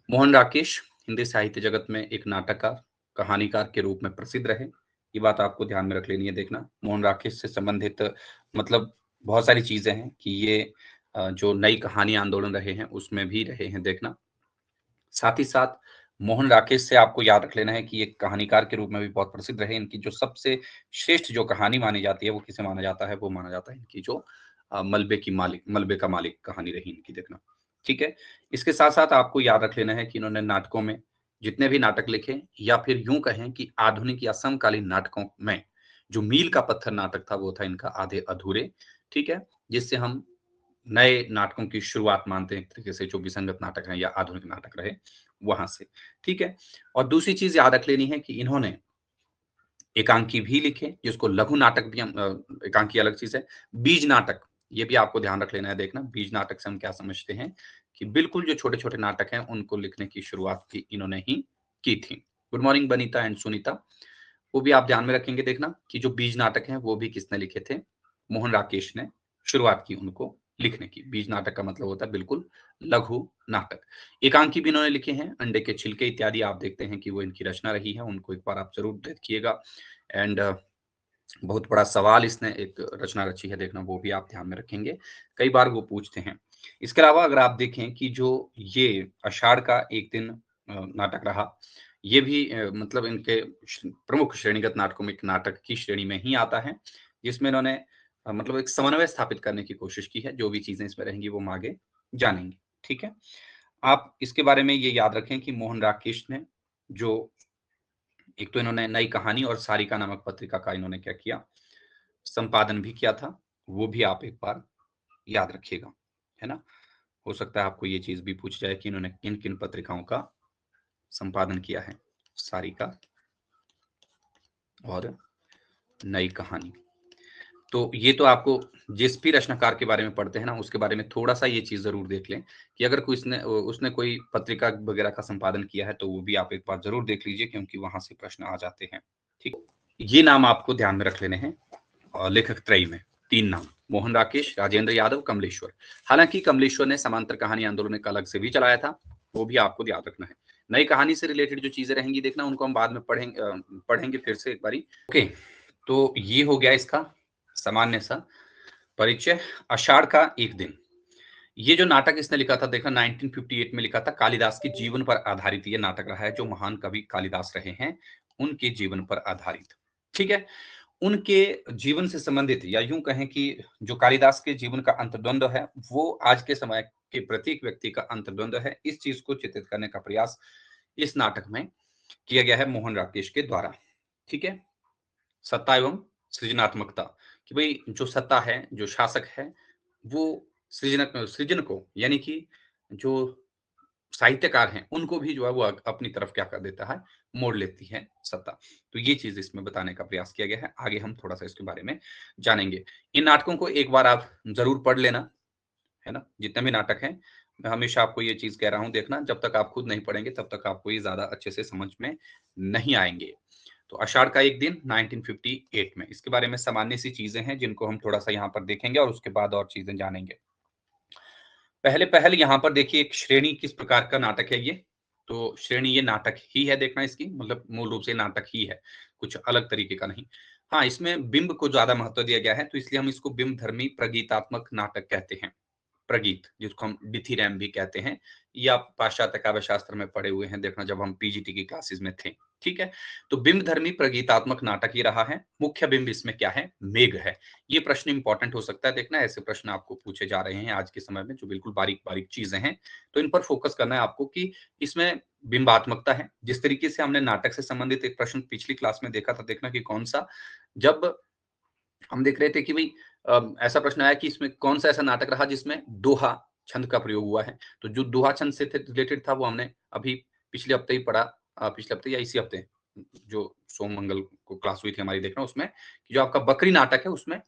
मोहन राकेश हिंदी साहित्य जगत में एक नाटककार, कहानीकार के रूप में प्रसिद्ध रहे। ये बात आपको ध्यान में रख लेनी है। देखना, मोहन राकेश से संबंधित मतलब बहुत सारी चीज़ें हैं कि ये जो नई कहानी आंदोलन रहे हैं, उसमें भी रहे हैं देखना। साथ ही साथ मोहन राकेश से आपको याद रख लेना है कि एक कहानीकार के रूप में भी बहुत प्रसिद्ध रहे। इनकी जो सबसे श्रेष्ठ जो कहानी मानी जाती है, वो किसे माना जाता है? वो माना जाता है इनकी जो मलबे का मालिक कहानी रही इनकी देखना, ठीक है? इसके साथ-साथ आपको याद रख लेना है कि इन्होंने नाटकों में जितने भी नाटक लिखे या फिर यूँ कहें कि आधुनिक या समकालीन नाटकों में जो मील का पत्थर नाटक था, वो था इनका आधे अधूरे, ठीक है? जिससे हम नए नाटकों की शुरुआत मानते हैं एक तरीके से, जो विसंगत नाटक हैं या आधुनिक नाटक रहे, वहाँ से, ठीक है? और दूसरी चीज़ याद रख लेनी है कि इन्होंने एकांकी भी लिखे, जिसको लघु नाटक भी एकांकी अलग चीज़ है। बीज नाटक, ये भी आपको ध्यान रख लेना है देखना, बीज नाटक से हम क्या समझते हैं कि बिल्कुल जो छोटे-छोटे नाटक हैं, उनको लिखने की शुरुआत भी इन्होंने ही की थी। Good morning Banita and Sunita, वो भी आप ध्यान में रखेंगे देखना कि जो बीज नाटक हैं, वो भी किसने लिखे थे? मोहन राकेश ने शुरुआत की उनको लिखने की। बीज नाटक का मतलब होता है बिल्कुल लघु नाटक। एकांकी भी इन्होंने लिखे हैं, अंडे के छिलके इत्यादि आप देखते हैं कि वो इनकी रचना रही है, उनको एक बार आप ज़रूर देखिएगा। एंड बहुत बड़ा सवाल इसने एक रचना रची है देखना, वो भी आप ध्यान में रखेंगे। कई बार वो पूछते हैं। इसके अलावा अगर आप देखें कि जो ये आषाढ़ का एक दिन नाटक रहा, ये भी मतलब इनके प्रमुख श्रेणीगत नाटकों में एक नाटक की श्रेणी में ही आता है, जिसमें इन्होंने मतलब एक समन्वय स्थापित करने की कोशिश की है। जो भी चीज़ें इसमें रहेंगी वो हम आगे जानेंगे, ठीक है? आप इसके बारे में ये याद रखें कि मोहन राकेश ने जो एक तो इन्होंने नई कहानी और सारिका नामक पत्रिका का इन्होंने क्या किया, संपादन भी किया था, वो भी आप एक बार याद रखिएगा, है ना? हो सकता है आपको ये चीज़ भी पूछ जाए कि इन्होंने किन-किन पत्रिकाओं का संपादन किया है, सारिका और नई कहानी। तो ये तो आपको जिस भी रचनाकार के बारे में पढ़ते हैं ना, उसके बारे में थोड़ा-सा ये चीज़ ज़रूर देख लें कि अगर कोई उसने कोई पत्रिका वगैरह का संपादन किया है, तो वो भी आप एक बार ज़रूर देख लीजिए क्योंकि वहाँ से प्रश्न आ जाते हैं, ठीक? ये नाम आपको ध्यान में रख लेने हैं लेखक त्रयी में 3 नाम, मोहन राकेश, राजेंद्र यादव, कमलेश्वर। हालाँकि कमलेश्वर ने समांतर कहानी आंदोलन एक अलग से भी चलाया था, वो भी आपको याद रखना है। नई कहानी से रिलेटेड जो चीज़ें रहेंगी देखना, उनको हम बाद में पढ़ेंगे फिर से एक बारी। ओके, तो ये हो गया इसका सामान्य सा परिचय। आषाढ़ का एक दिन, ये जो नाटक इसने लिखा था देखना 1958 में लिखा था, कालिदास के जीवन पर आधारित ये नाटक रहा है, जो महान कवि कालिदास रहे हैं, उनके जीवन पर आधारित, ठीक है? उनके जीवन से संबंधित या यूँ कहें कि जो कालिदास के जीवन का अंतर्द्वंद है, वो आज के समय के प्रत्येक व्यक्ति का अंतर्द्वंद है। इस चीज़ को चित्रित करने का प्रयास इस नाटक में किया गया है मोहन राकेश के द्वारा, ठीक है? सत्ता एवं सृजनात्मकता कि भई जो सत्ता है, जो शासक है, वो सृजन को यानी कि जो साहित्यकार हैं, उनको भी जो है वो अपनी तरफ क्या कर देता है, मोड़ लेती है सत्ता। तो ये चीज़ इसमें बताने का प्रयास किया गया है। आगे हम थोड़ा-सा इसके बारे में जानेंगे। इन नाटकों को एक बार आप ज़रूर पढ़ लेना, है ना? जितने भी नाटक हैं, मैं हमेशा आपको ये चीज़ कह रहा हूँ देखना, जब तक आप खुद नहीं पढ़ेंगे, तब तक आपको ये ज़्यादा अच्छे से समझ में नहीं आएँगे। तो आषाढ़ का एक दिन 1958 में, इसके बारे में सामान्य सी चीज़ें हैं, जिनको हम थोड़ा-सा यहाँ पर देखेंगे और उसके बाद और चीज़ें जानेंगे। पहले पहल यहाँ पर देखिए एक श्रेणी किस प्रकार का नाटक है ये, तो श्रेणी ये नाटक ही है देखना इसकी मतलब मूल रूप से नाटक ही है, कुछ अलग तरीके का नहीं। हाँ, इसमें बिंब को ज़्यादा महत्व दिया गया है, तो इसलिए हम इसको बिंबधर्मी प्रगीतात्मक नाटक कहते हैं। प्रगीत, जिसको हम डिथीरैम भी कहते हैं, ये आप पाश्चात्य काव्य शास्त्र में पढ़े हुए हैं, देखना जब हम पीजीटी की क्लासेस में थे, ठीक है? तो बिंबधर्मी प्रगीतात्मक नाटक ये रहा है, मुख्य बिंब इसमें क्या है? मेघ है। ये प्रश्न इम्पोर्टेंट हो सकता है देखना, ऐसे प्रश्न आपको पूछे जा रहे हैं आज के समय में, जो बिल्कुल बारीक-बारीक चीज़ें हैं, तो इन पर फोकस करना है आपको कि इसमें बिंबात्मकता है। जिस तरीके से हमने नाटक से संबंधित एक प्रश्न पिछली क्लास में देखा था, देखना कि कौन-सा जब हम देख रहे थे कि भई ऐसा प्रश्न आया कि इसमें कौन-सा ऐसा नाटक रहा जिसमें दोहा छंद का प्रयोग हुआ है। तो जो दोहा छंद से थे रिलेटेड था वो हमने अभी पिछले हफ्ते ही पढ़ा पिछले हफ्ते या इसी हफ्ते जो सोम-मंगल को क्लास हुई थी हमारी देखना उसमें कि जो आपका बकरी नाटक है उसमें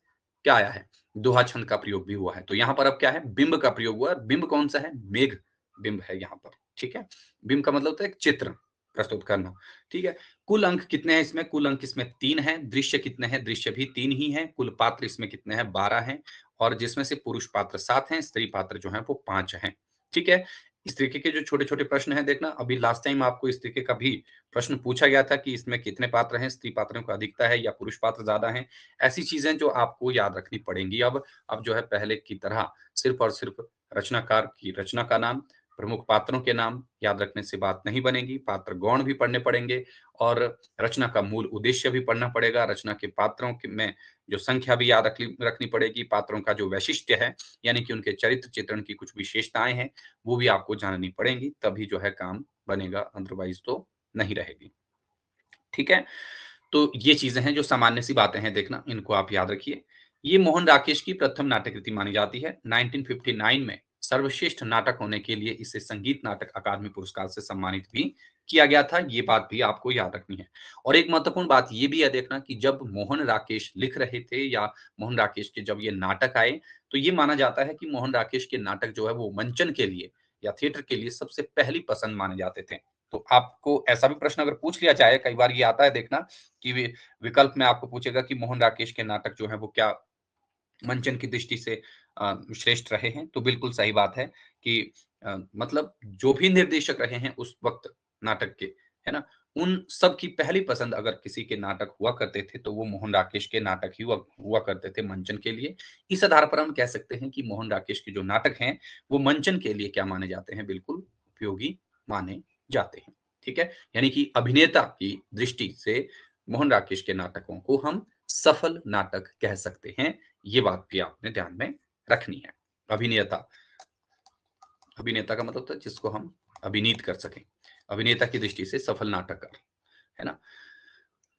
क्या आया है? दोहा छंद का प्रयोग भी हुआ है। तो यहाँ पर अब क्या है? बिंब का प्रयोग हुआ है। बिंब कौन-सा है? मेघ बिंब है यहाँ पर, ठीक है? बिंब का मतलब होता है एक चित्र प्रस्तुत करना, ठीक है? कुल अंक कितने हैं इसमें? कुल अंक इसमें 3 हैं। दृश्य कितने हैं? दृश्य भी 3 ही हैं। कुल पात्र इसमें कितने हैं? 12 हैं और जिसमें से पुरुष पात्र 7 हैं, स्त्री पात्र जो हैं वो 5 हैं। ठीक है? इस तरीके के जो छोटे-छोटे प्रश्न हैं देखना, अभी लास्ट टाइम आपको इस तरीके का भी प्रश्न पूछा गया था कि इसमें कितने पात्र हैं, स्त्री पात्रों का अधिकता है या पुरुष पात्र ज़्यादा हैं। ऐसी चीज़ें जो आपको याद रखनी पड़ेंगी अब जो है पहले की तरह सिर्फ़ और सिर्फ़ रचनाकार की रचना का नाम, प्रमुख पात्रों के नाम याद रखने से बात नहीं बनेगी, पात्र गौण भी पढ़ने पड़ेंगे और रचना का मूल उद्देश्य भी पढ़ना पड़ेगा, रचना के पात्रों के में जो संख्या भी याद रखनी पड़ेगी, पात्रों का जो वैशिष्ट्य है, यानी कि उनके चरित्र चित्रण की कुछ विशेषताएँ हैं, वो भी आपको जाननी पड़ेंगी, तभी जो है काम बनेगा, अदरवाइज़ तो नहीं रहेगी। ठीक है? तो ये चीज़ें हैं जो सामान्य सी बातें हैं देखना, इनको आप याद रखिए। ये मोहन राकेश की प्रथम नाटक कृति मानी जाती है। 1959 में सर्वश्रेष्ठ नाटक होने के लिए इसे संगीत नाटक अकादमी पुरस्कार से सम्मानित भी किया गया था, ये बात भी आपको याद रखनी है। और एक महत्वपूर्ण बात ये भी है देखना कि जब मोहन राकेश लिख रहे थे या मोहन राकेश के जब ये नाटक आए, तो ये माना जाता है कि मोहन राकेश के नाटक जो है वो मंचन के लिए या थिएटर के लिए सबसे पहली पसंद माने जाते थे। तो आपको ऐसा भी प्रश्न अगर पूछ लिया जाए, कई बार ये आता है देखना कि विकल्प में आपको पूछेगा कि मोहन राकेश के नाटक जो है वो क्या मंचन की दृष्टि से श्रेष्ठ रहे हैं, तो बिल्कुल सही बात है कि मतलब जो भी निर्देशक रहे हैं उस वक़्त नाटक के, है ना? उन सब की पहली पसंद अगर किसी के नाटक हुआ करते थे, तो वो मोहन राकेश के नाटक ही हुआ हुआ करते थे मंचन के लिए। इस आधार पर हम कह सकते हैं कि मोहन राकेश के जो नाटक हैं, वो मंचन के लिए क्या माने जाते हैं, बिल्कुल उपयोगी माने जाते हैं। ठीक है? यानी कि अभिनेता की दृष्टि से मोहन राकेश के नाटकों को हम सफल नाटक कह सकते हैं। ये बात भी आपने ध्यान में रखनी है। अभिनेता, अभिनेता का मतलब होता है जिसको हम अभिनीत कर सकें। अभिनेता की दृष्टि से सफल नाटककार, है ना?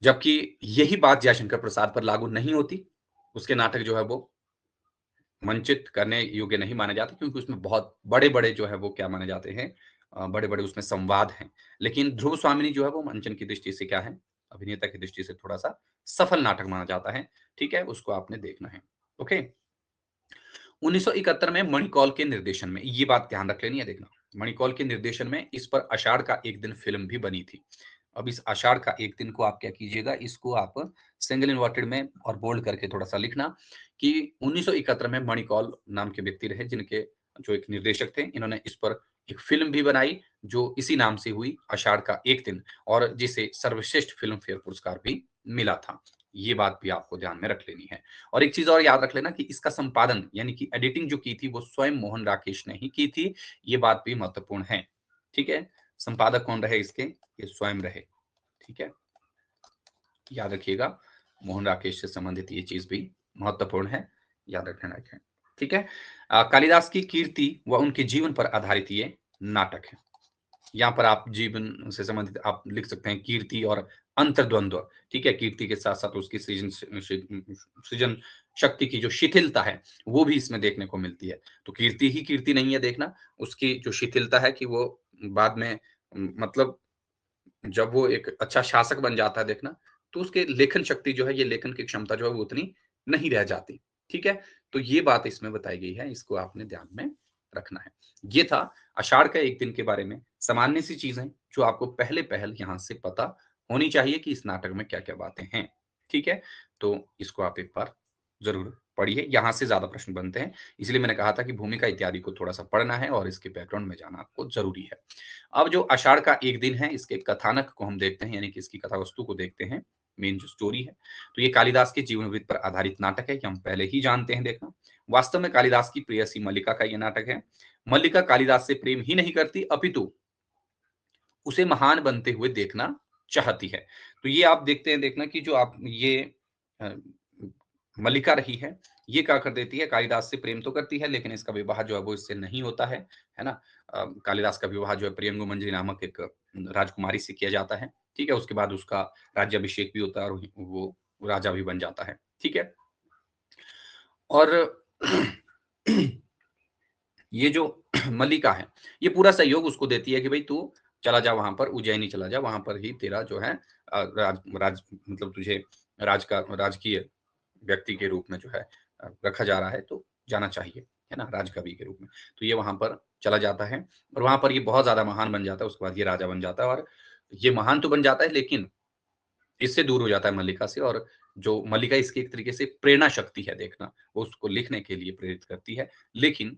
जबकि यही बात जयशंकर प्रसाद पर लागू नहीं होती। उसके नाटक जो है वो मंचित करने योग्य नहीं माने जाते क्योंकि उसमें बहुत बड़े-बड़े जो है वो क्या माने जाते हैं बड़े-बड़े उसमें संवाद हैं। लेकिन ध्रुव स्वामिनी जो है वो मंचन की दृष्टि से क्या है? अभिनेता की दृष्टि से थोड़ा-सा सफल नाटक माना जाता है। ठीक है? उसको आपने देखना है। ओके? 1971 में मणिकौल के निर्देशन में, ये बात ध्यान रख लेनी है देखना, मणिकौल के निर्देशन में इस पर आषाढ़ का एक दिन फ़िल्म भी बनी थी। अब इस आषाढ़ का एक दिन को आप क्या कीजिएगा, इसको आप सिंगल इन्वर्टेड में और बोल्ड करके थोड़ा-सा लिखना कि 1971 में मणिकौल नाम के व्यक्ति रहे जिनके जो एक निर्देशक थे, इन्होंने इस पर एक फ़िल्म भी बनाई जो इसी नाम से हुई, आषाढ़ का एक दिन और जिसे सर्वश्रेष्ठ फ़िल्म फेयर पुरस्कार भी मिला था। ये बात भी आपको ध्यान में रख लेनी है। और एक चीज़ और याद रख लेना कि इसका संपादन यानी कि एडिटिंग जो की थी वो स्वयं मोहन राकेश ने ही की थी, ये बात भी महत्वपूर्ण है। ठीक है? संपादक कौन रहे इसके? ये स्वयं रहे। ठीक है? याद रखिएगा, मोहन राकेश से संबंधित ये चीज़ भी महत्वपूर्ण है, याद रखना है। ठीक है? कालिदास की कीर्ति व उनके जीवन पर आधारित ये नाटक है। यहाँ पर आप जीवन से संबंधित आप लिख सकते हैं कीर्ति और अंतर्द्वंद्व, ठीक है? कीर्ति के साथ-साथ उसकी सृजन शक्ति की जो शिथिलता है, वो भी इसमें देखने को मिलती है। तो कीर्ति ही कीर्ति नहीं है देखना, उसकी जो शिथिलता है कि वो बाद में मतलब जब वो एक अच्छा शासक बन जाता है देखना, तो उसके लेखन शक्ति जो है, ये लेखन की क्षमता जो है वो उतनी नहीं रह जाती। ठीक है? तो ये बात इसमें बताई गई है, इसको आपने ध्यान में रखना है। ये था आषाढ़ का एक दिन के बारे में सामान्य सी चीज़ें जो आपको पहले-पहल यहाँ से पता होनी चाहिए कि इस नाटक में क्या-क्या बातें हैं। ठीक है? तो इसको आप एक बार ज़रूर पढ़िए, यहाँ से ज़्यादा प्रश्न बनते हैं। इसलिए मैंने कहा था कि भूमिका इत्यादि को थोड़ा-सा पढ़ना है और इसके बैकग्राउंड में जाना आपको ज़रूरी है। अब जो आषाढ़ का एक दिन है, इसके कथानक को हम देखते हैं, यानी कि इसकी कथा वस्तु को देखते हैं, मेन जो स्टोरी है। तो ये कालिदास के जीवन वृत्त पर आधारित नाटक है, ये हम पहले ही जानते हैं देखना। वास्तव में कालिदास की प्रेयसी मल्लिका का ये नाटक है। मल्लिका कालिदास से प्रेम ही नहीं करती, अपितु उसे महान बनते हुए देखना चाहती है। तो ये आप देखते हैं देखना कि जो आप ये अ, मल्लिका रही है, ये क्या कर देती है, कालिदास से प्रेम तो करती है, लेकिन इसका विवाह जो है वो इससे नहीं होता है ना? कालिदास का विवाह जो है प्रियंगु मंजरी नामक एक राजकुमारी से किया जाता है, ठीक है? उसके बाद उसका राज्याभिषेक भी होता है और वो राजा भी बन जाता है, ठीक है? और ये जो मल्लिका है, ये पूरा सहयोग उसको देती है कि भई तू चला जा वहाँ पर, उज्जैनी चला जा, वहाँ पर ही तेरा जो है राज राज मतलब तुझे राजकीय व्यक्ति के रूप में जो है रखा जा रहा है, तो जाना चाहिए, है ना? राजकवि के रूप में। तो ये वहाँ पर चला जाता है और वहाँ पर ये बहुत ज़्यादा महान बन जाता है, उसके बाद ये राजा बन जाता है और ये महान तो बन जाता है लेकिन इससे दूर हो जाता है मल्लिका से और जो मल्लिका इसकी एक तरीके से प्रेरणा शक्ति है देखना, वो उसको लिखने के लिए प्रेरित करती है। लेकिन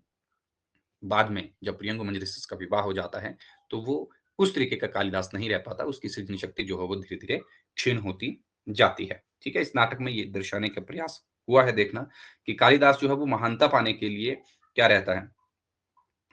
बाद में जब प्रियंगु मंजरी से इसका विवाह हो जाता है, तो वो उस तरीके का कालिदास नहीं रह पाता, उसकी सृजन शक्ति जो है वो धीरे-धीरे क्षीण होती जाती है। ठीक है? इस नाटक में ये दर्शाने का प्रयास हुआ है देखना कि कालिदास जो है वो महानता पाने के लिए क्या रहता है,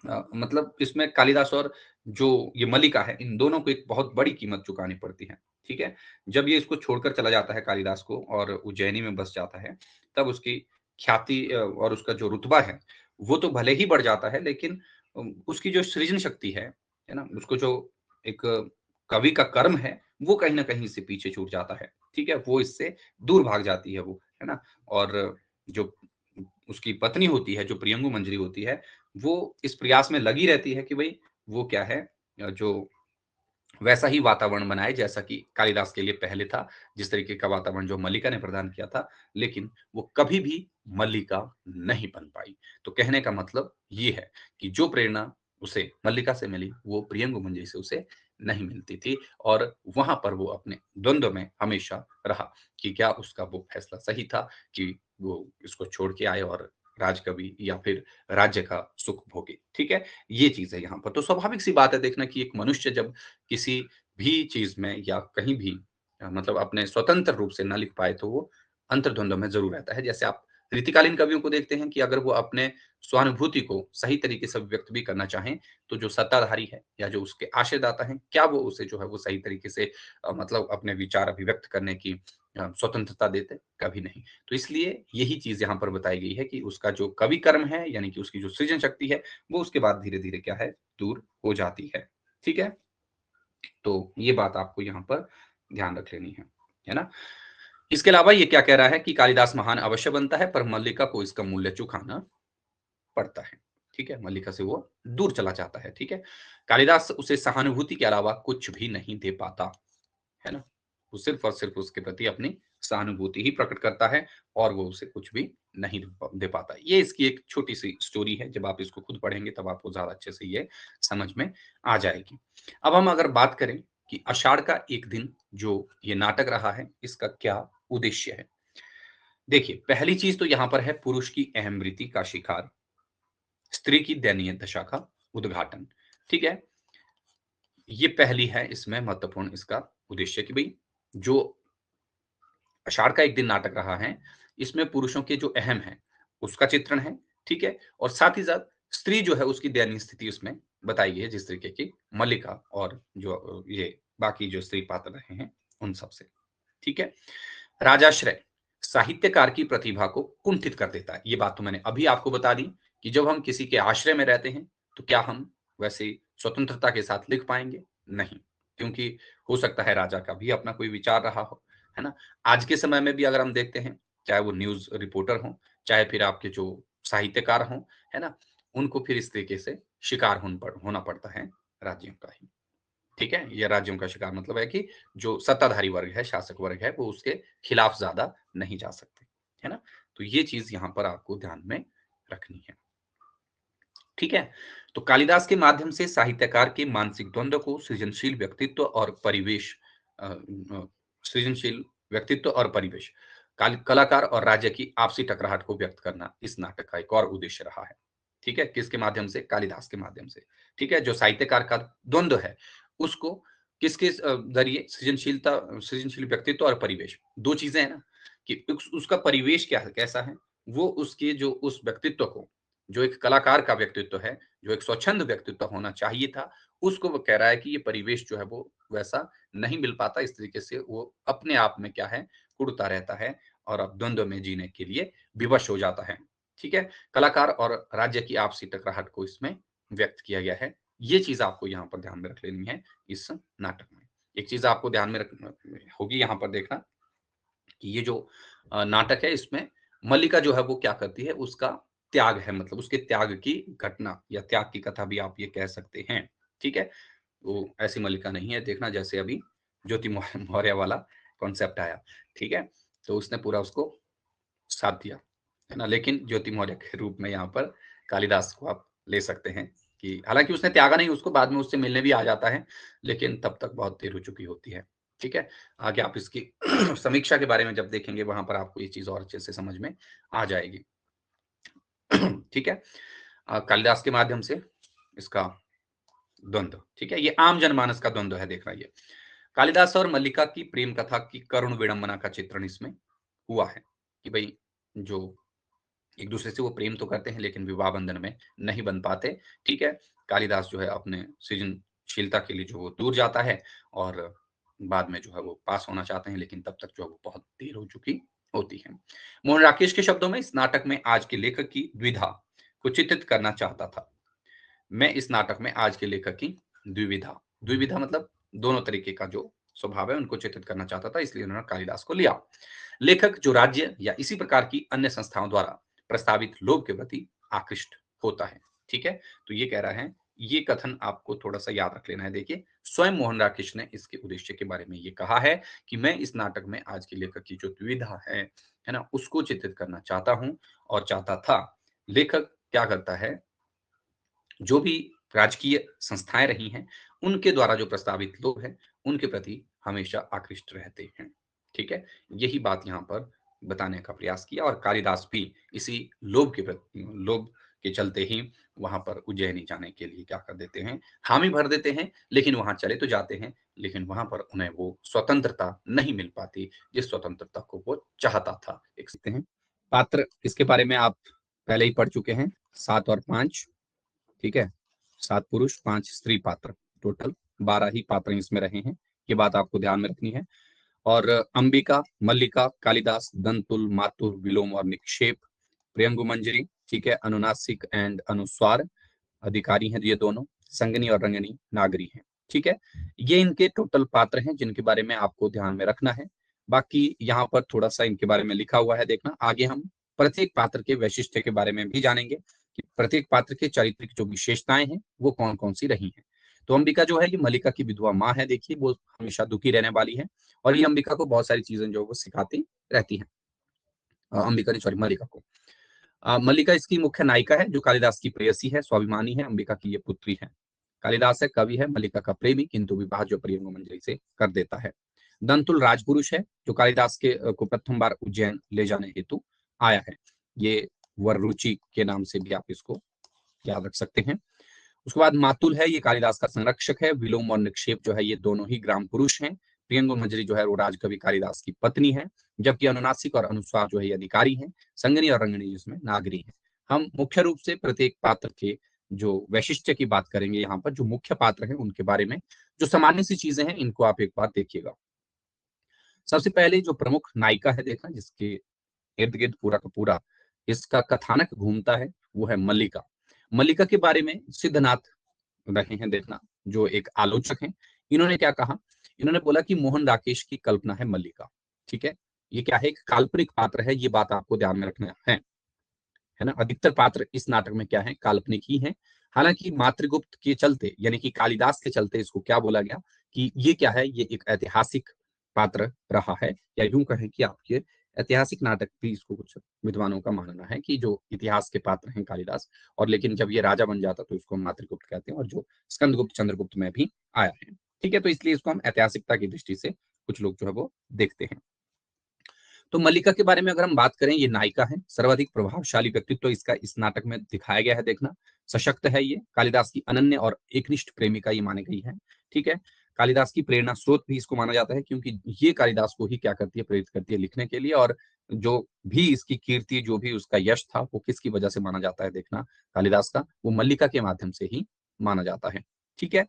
मतलब इसमें कालिदास और जो ये मल्लिका है, इन दोनों को एक बहुत बड़ी कीमत चुकानी पड़ती है, ठीक है? जब ये इसको छोड़कर चला जाता है कालिदास को और उज्जैनी में बस जाता है, तब उसकी ख्याति और उसका जो रुतबा है, वो तो भले ही बढ़ जाता है, लेकिन उसकी जो सृजन शक्ति है ना? उसको जो एक कवि का कर्म है, वो कहीं न कहीं इससे पीछे छूट जाता है, ठीक है? वो इससे दूर भाग जाती है वो, है ना? और जो उसकी पत्नी होती है, जो प्रियंगु मंजरी होती है, वो इस प्रयास में लगी रहती है कि भई वो क्या है, जो वैसा ही वातावरण बनाए जैसा कि कालिदास के लिए पहले था, जिस तरीके का वातावरण जो मल्लिका ने प्रदान किया था, लेकिन वो कभी भी मल्लिका नहीं बन पाई। तो कहने का मतलब ये है कि जो प्रेरणा उसे मल्लिका से मिली, वो प्रियंगु मंजरी से उसे नहीं मिलती थी और वहाँ पर वो अपने द्वंद्व में हमेशा रहा कि क्या उसका वो फैसला सही था कि वो इसको छोड़ के आए और राजकवि या फिर राज्य का सुख भोगे, ठीक है? ये चीज़ है यहाँ पर। तो स्वाभाविक सी बात है देखना कि एक मनुष्य जब किसी भी चीज़ में या कहीं भी मतलब अपने स्वतंत्र रूप से ना लिख पाए तो वो अंतर्द्वंद में ज़रूर रहता है। जैसे आप रीतिकालीन कवियों को देखते हैं कि अगर वो अपने स्वानुभूति को सही तरीके से व्यक्त भी करना चाहें, तो जो सत्ताधारी है या जो उसके आशयदाता हैं, क्या वो उसे जो है वो सही तरीके से मतलब अपने विचार अभिव्यक्त करने की स्वतंत्रता देते? कभी नहीं। तो इसलिए यही चीज़ यहाँ पर बताई गई है कि उसका जो कवि कर्म है, यानी कि उसकी जो सृजन शक्ति है, वो उसके बाद धीरे-धीरे क्या है, दूर हो जाती है। ठीक है? तो ये बात आपको यहाँ पर ध्यान रख लेनी है ना? इसके अलावा ये क्या कह रहा है कि कालिदास महान अवश्य बनता है, पर मल्लिका को इसका मूल्य चुकाना पड़ता है। ठीक है? मल्लिका से वो दूर चला जाता है, ठीक है? कालिदास उसे सहानुभूति के अलावा कुछ भी नहीं दे पाता, है ना? वो सिर्फ़ और सिर्फ़ उसके प्रति अपनी सहानुभूति ही प्रकट करता है और वो उसे कुछ भी नहीं दे पाता। ये इसकी एक छोटी-सी स्टोरी है, जब आप इसको खुद पढ़ेंगे तब आपको ज़्यादा अच्छे से ये समझ में आ जाएगी। अब हम अगर बात करें कि आषाढ़ का एक दिन जो ये नाटक रहा है, इसका क्या उद्देश्य है? देखिए, पहली चीज़ तो यहाँ पर है पुरुष की अहमृति का शिकार, स्त्री की दयनीय दशा का उद्घाटन, ठीक है? ये पहली है इसमें महत्वपूर्ण इसका उद्देश्य कि भई जो आषाढ़ का एक दिन नाटक रहा है, इसमें पुरुषों के जो अहम हैं, उसका चित्रण है, ठीक है? और साथ ही साथ स्त्री जो है उसकी दयनीय स्थिति उसमें बताई गई है, जिस तरीके की मल्लिका और जो ये बाकी जो स्त्री पात्र रहे हैं, उन सब से, ठीक है? राजाश्रय साहित्यकार की प्रतिभा को कुंठित कर देता है। ये बात तो मैंने अभी आपको बता दी कि जब हम किसी के आश्रय में रहते हैं, तो क्या हम वैसे स्वतंत्रता के साथ लिख पाएँगे? नहीं, क्योंकि हो सकता है राजा का भी अपना कोई विचार रहा हो, है ना? आज के समय में भी अगर हम देखते हैं, चाहे वो न्यूज़ रिपोर्टर हों, चाहे फिर आपके जो साहित्यकार हों, है ना? उनको फिर इस तरीके से शिकार होना पड़ता है राज्यों का ही। ठीक है? ये राज्यों का शिकार मतलब है कि जो सत्ताधारी वर्ग है, शासक वर्ग है, वो उसके खिलाफ ज़्यादा नहीं जा सकते, है ना? तो ये चीज़ यहाँ पर आपको ध्यान में रखनी है, ठीक है? तो कालिदास के माध्यम से साहित्यकार के मानसिक द्वंद्व को सृजनशील व्यक्तित्व और परिवेश सृजनशील व्यक्तित्व और परिवेश, कलाकार और राज्य की आपसी टकराहट को व्यक्त करना इस नाटक का एक और उद्देश्य रहा है, ठीक है? किसके माध्यम से? कालिदास के माध्यम से, ठीक है? जो साहित्यकार का द्वंद्व है, उसको किसके ज़रिए सृजनशील व्यक्तित्व और परिवेश, 2 चीज़ें हैं ना, कि उसका परिवेश क्या है, कैसा है? वो उसके जो उस व्यक्तित्व को, जो एक कलाकार का व्यक्तित्व है, जो एक स्वच्छंद व्यक्तित्व होना चाहिए था, उसको वो कह रहा है कि ये परिवेश जो है वो वैसा नहीं मिल पाता, इस तरीके से वो अपने आप में क्या है, कुढ़ता रहता है और अब द्वंद्व में जीने के लिए विवश हो जाता है, ठीक है? कलाकार और राज्य की आपसी टकराहट को इसमें व्यक्त किया गया है। ये चीज़ आपको यहाँ पर ध्यान में रख लेनी है इस नाटक में। एक चीज़ आपको ध्यान में रख होगी यहाँ पर देखना कि ये जो नाटक है इसमें मल्लिका जो है वो क्या करती है, उसका त्याग है, मतलब उसके त्याग की घटना या त्याग की कथा भी आप ये कह सकते हैं, ठीक है? वो ऐसी मल्लिका नहीं है, देखना जैसे अभी ज्योति मौर्य वाला कॉन्सेप्ट आया, ठीक है? तो उसने पूरा उसको साथ दिया, है ना? लेकिन ज्योति मौर्य के रूप में यहाँ पर कालिदास को आप ले सकते हैं कि हालाँकि उसने त्यागा नहीं उसको, बाद में उससे मिलने भी आ जाता है, लेकिन तब तक बहुत देर हो चुकी होती है, ठीक है? आगे आप इसकी समीक्षा के बारे में जब देखेंगे, वहाँ पर आपको ये चीज़ और अच्छे से समझ में आ जाएगी, ठीक है? कालिदास के माध्यम से इसका द्वंद्व, ठीक है, ये आम जनमानस का द्वंद्व है, देखना ये कालिदास और मल्लिका की प्रेम कथा की करुण विडंबना का चित्रण इसमें हुआ है कि भाई जो एक दूसरे से वो प्रेम तो करते हैं लेकिन विवाह बंधन में नहीं बन पाते, ठीक है। कालिदास जो है अपने सृजनशीलता के लिए जो वो दूर जाता है और बाद में जो है वो पास होना चाहते हैं, लेकिन तब तक जो है वो बहुत देर हो चुकी होती है। मोहन राकेश के शब्दों में इस नाटक में आज के लेखक की द्विधा को चित्रित करना चाहता था। मैं इस नाटक में आज के लेखक की द्विविधा द्विविधा मतलब दोनों तरीके का जो स्वभाव है उनको चित्रित करना चाहता था, इसलिए उन्होंने कालिदास को लिया। लेखक जो राज्य या इसी प्रकार की अन्य संस्थाओं द्वारा प्रस्तावित लोभ के प्रति आकृष्ट होता है, ठीक है। तो ये कह रहा है, ये कथन आपको थोड़ा सा याद रख लेना है। देखिए स्वयं मोहन राकेश ने इसके उद्देश्य के बारे में ये कहा है कि मैं इस नाटक में आज के लेखक की जो द्विविधा है ना, उसको चित्रित करना चाहता हूं और चाहता था। लेखक क्या करता है, जो भी राजकीय संस्थाएं रही हैं उनके द्वारा जो प्रस्तावित लोग हैं उनके प्रति हमेशा आकृष्ट रहते हैं, ठीक है। यही बात यहाँ पर बताने का प्रयास किया और कालिदास भी इसी लोभ के प्रति लोभ के चलते ही वहां पर उज्जैनी जाने के लिए क्या कर देते हैं, हामी भर देते हैं, लेकिन वहां चले तो जाते हैं, लेकिन वहां पर उन्हें वो स्वतंत्रता नहीं मिल पाती जिस स्वतंत्रता को वो चाहता था। एक सकते हैं पात्र, इसके बारे में आप पहले ही पढ़ चुके हैं, 7 और 5, ठीक है, 7 पुरुष 5 स्त्री पात्र, टोटल 12 ही पात्र इसमें रहे हैं, ये बात आपको ध्यान में रखनी है। और अंबिका, मल्लिका, कालिदास, दंतुल, मातुर, विलोम और निक्षेप, प्रियंगु मंजरी, ठीक है, अनुनासिक एंड अनुस्वार अधिकारी हैं ये दोनों, संगनी और रंगनी नागरी हैं, ठीक है। ये इनके टोटल पात्र हैं जिनके बारे में आपको ध्यान में रखना है। बाकी यहाँ पर थोड़ा सा इनके बारे में लिखा हुआ है, देखना आगे हम प्रत्येक पात्र के वैशिष्ट्य के बारे में भी जानेंगे कि प्रत्येक पात्र के चारित्रिक जो विशेषताएं हैं वो कौन कौन सी रही हैं। तो अंबिका जो है ये मल्लिका की विधवा माँ है, देखिए वो हमेशा दुखी रहने वाली है और ये अंबिका को बहुत सारी चीजें जो वो सिखाती रहती है, अंबिका ने, सॉरी, मल्लिका को। मल्लिका इसकी मुख्य नायिका है जो कालिदास की प्रेयसी है, स्वाभिमानी है, अंबिका की ये पुत्री है। कालिदास है कवि है, मल्लिका का प्रेमी, किंतु विवाह जो प्रियंगु मंजरी से कर देता है। दंतुल राजपुरुष है जो कालिदास के को प्रथम बार उज्जैन ले जाने हेतु आया है, ये वररुचि के नाम से भी आप इसको याद रख सकते हैं। उसके बाद मातुल है, ये कालिदास का संरक्षक है। विलोम और निक्षेप जो है ये दोनों ही ग्राम पुरुष हैं। प्रियंगु मंजरी जो है वो राजकवि कालिदास की पत्नी है, जबकि अनुनासिक और अनुस्वार जो है ये अधिकारी हैं। संगनी और रंगनी जिसमें नागरी है। हम मुख्य रूप से प्रत्येक पात्र के जो वैशिष्ट्य की बात करेंगे, यहाँ पर जो मुख्य पात्र हैं उनके बारे में, जो सामान्य सी चीजें हैं इनको आप एक बार देखिएगा। सबसे पहले जो प्रमुख नायिका है, देखना जिसके इर्द गिर्द पूरा का पूरा इसका कथानक घूमता है, वो है मल्लिका। मल्लिका के बारे में सिद्धनाथ रहे हैं, देखना जो एक आलोचक हैं, इन्होंने क्या कहा, इन्होंने बोला कि मोहन राकेश की कल्पना है मल्लिका, ठीक है। ये क्या है, एक काल्पनिक पात्र है, ये बात आपको ध्यान में रखना है ना। अधिकतर पात्र इस नाटक में क्या है, काल्पनिक ही है। हालांकि मातृगुप्त के चलते यानी कि कालिदास के चलते इसको क्या बोला गया कि ये क्या है, ये एक ऐतिहासिक पात्र रहा है, या यूं कहें कि आपके ऐतिहासिक नाटक भी इसको कुछ विद्वानों का मानना है कि जो इतिहास के पात्र हैं कालिदास, और लेकिन जब ये राजा बन जाता तो इसको मातृगुप्त कहते हैं, और जो स्कंदगुप्त चंद्रगुप्त में भी आया है, ठीक है। तो इसलिए इसको हम ऐतिहासिकता की दृष्टि से कुछ लोग जो है वो देखते हैं। तो मल्लिका के बारे में अगर हम बात करें, ये नायिका है, सर्वाधिक प्रभावशाली व्यक्तित्व इसका इस नाटक में दिखाया गया है, देखना सशक्त है, ये कालिदास की अनन्य और एकनिष्ठ प्रेमिका ये मानी गई है, ठीक है। कालिदास की प्रेरणा स्रोत भी इसको माना जाता है क्योंकि ये कालिदास को ही क्या करती है, प्रेरित करती है लिखने के लिए, और जो भी इसकी कीर्ति, जो भी उसका यश था, वो किसकी वजह से माना जाता है, देखना कालिदास का, वो मल्लिका के माध्यम से ही माना जाता है, ठीक है।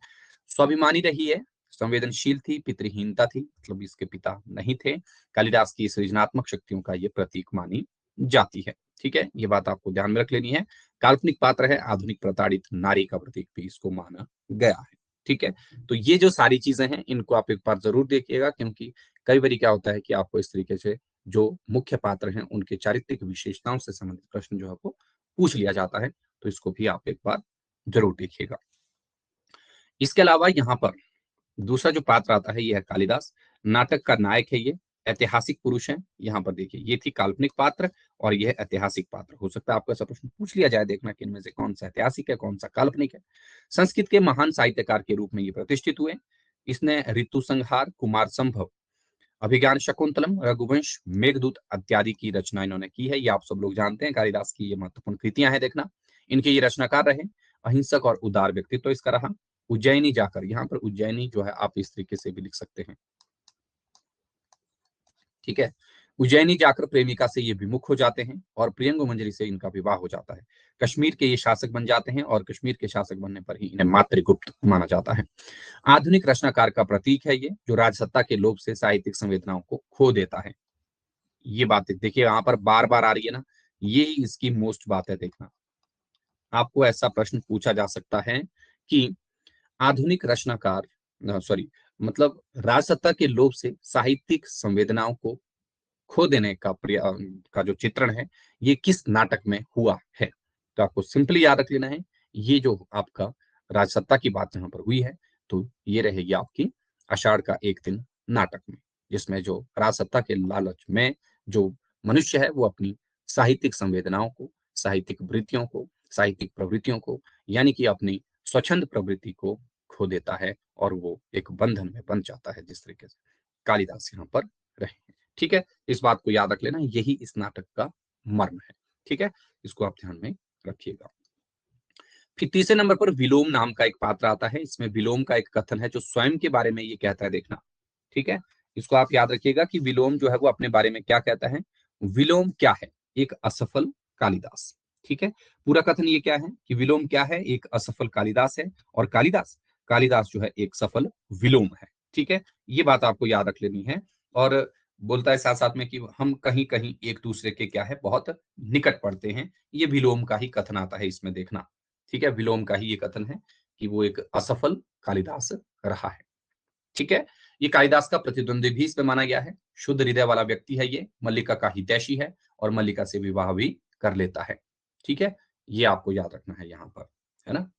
स्वाभिमानी रही है, संवेदनशील थी, पितृहीनता थी, मतलब इसके पिता नहीं थे। कालिदास की सृजनात्मक शक्तियों का ये प्रतीक मानी जाती है, ठीक है। ये बात आपको ध्यान में रख लेनी है। काल्पनिक पात्र है, आधुनिक प्रताड़ित नारी का प्रतीक भी इसको माना गया है, ठीक है। तो ये जो सारी चीजें हैं इनको आप एक बार जरूर देखिएगा, क्योंकि कई बार क्या होता है कि आपको इस तरीके से जो मुख्य पात्र हैं उनके चारित्रिक विशेषताओं से संबंधित प्रश्न जो है वो पूछ लिया जाता है, तो इसको भी आप एक बार जरूर देखिएगा। इसके अलावा यहाँ पर दूसरा जो पात्र आता है, यह है कालिदास, नाटक का नायक है, ये ऐतिहासिक पुरुष है। यहाँ पर देखिए, ये थी काल्पनिक पात्र और यह ऐतिहासिक पात्र। हो सकता है आपको ऐसा प्रश्न पूछ लिया जाए, देखना कि इनमें से कौन सा ऐतिहासिक है, कौन सा काल्पनिक है। संस्कृत के महान साहित्यकार के रूप में ये प्रतिष्ठित हुए। इसने ऋतु संहार, कुमार संभव, अभिज्ञान शकुंतलम, रघुवंश, मेघदूत इत्यादि की रचना इन्होंने की है। ये आप सब लोग जानते हैं, कालिदास की ये महत्वपूर्ण कृतियां हैं, देखना। इनके ये रचनाकार रहे, अहिंसक और उदार व्यक्तित्व इसका रहा। उज्जैनी जाकर, यहाँ पर उज्जैनी जो है आप इस तरीके से भी लिख सकते हैं, ठीक है। उज्जैनी जाकर प्रेमिका से ये विमुख हो जाते हैं और प्रियंगु मंजरी से इनका विवाह हो जाता है। कश्मीर के ये शासक बन जाते हैं और कश्मीर के शासक बनने पर ही इन्हें मातृगुप्त माना जाता है। आधुनिक रचनाकार का प्रतीक है ये, जो राजसत्ता के लोभ से साहित्यिक संवेदनाओं को खो देता है। ये बात देखिए यहाँ पर बार बार आ रही है ना, ये इसकी मोस्ट बात है। देखना, आपको ऐसा प्रश्न पूछा जा सकता है कि आधुनिक रचनाकार, सॉरी, मतलब राजसत्ता के लोभ से साहित्यिक संवेदनाओं को खो देने का का जो चित्रण है, ये किस नाटक में हुआ है। तो आपको सिंपली याद रख लेना है, ये जो आपका राजसत्ता की बात यहाँ पर हुई है, तो ये रहेगी आपकी आषाढ़ का एक दिन नाटक में, जिसमें जो राजसत्ता के लालच में जो मनुष्य है वो अपनी साहित्यिक संवेदनाओं को, साहित्यिक वृत्तियों को, साहित्यिक प्रवृत्तियों को, यानी कि अपनी स्वच्छंद प्रवृत्ति को खो देता है और वो एक बंधन में बंध जाता है, जिस तरीके से कालिदास यहाँ पर रहे हैं। ठीक है, इस बात को याद रख लेना, यही इस नाटक का मर्म है। ठीक है, इसको आप ध्यान में रखिएगा। फिर तीसरे नंबर पर विलोम नाम का एक पात्र आता है। इसमें विलोम का एक कथन है जो स्वयं के बारे में ये कहता है। देखना, ठीक है, इसको आप याद रखिएगा कि विलोम जो है वो अपने बारे में क्या कहता है। विलोम क्या है? एक असफल कालिदास। ठीक है, पूरा कथन ये क्या है कि विलोम क्या है? एक असफल कालिदास है, और कालिदास कालिदास जो है एक सफल विलोम है। ठीक है, ये बात आपको याद रख लेनी है। और बोलता है साथ साथ में कि हम कहीं कहीं एक दूसरे के क्या है, बहुत निकट पड़ते हैं। ये विलोम का ही कथन आता है इसमें। देखना, ठीक है, विलोम का ही ये कथन है कि वो एक असफल कालिदास रहा है। ठीक है, ये कालिदास का प्रतिद्वंदी भी इसमें माना गया है। शुद्ध हृदय वाला व्यक्ति है ये, मल्लिका का हितैषी है और मल्लिका से विवाह भी कर लेता है। ठीक है, ये आपको याद रखना है यहाँ पर, है ना।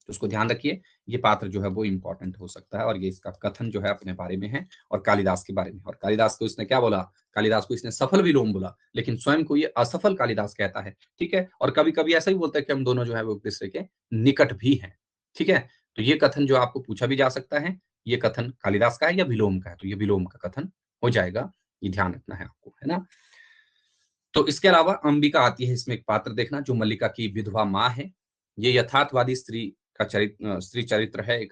तो उसको ध्यान रखिए, ये पात्र जो है वो इंपॉर्टेंट हो सकता है, और ये इसका कथन जो है अपने बारे में है और कालिदास के बारे में। और कालिदास को इसने क्या बोला? कालिदास को इसने सफल विलोम बोला, लेकिन स्वयं को ये असफल कालिदास कहता है। ठीक है, और कभी कभी ऐसा ही बोलता है कि हम दोनों जो है वो एक दूसरे के निकट भी हैं। ठीक है, तो ये कथन जो आपको पूछा भी जा सकता है, ये कथन कालिदास का है या विलोम का है, तो ये विलोम का कथन हो जाएगा। ये ध्यान रखना है आपको, है ना। तो इसके अलावा अंबिका आती है इसमें एक पात्र। देखना, जो मल्लिका की विधवा माँ है, ये यथार्थवादी स्त्री का चरित्र, स्त्री चरित्र है एक।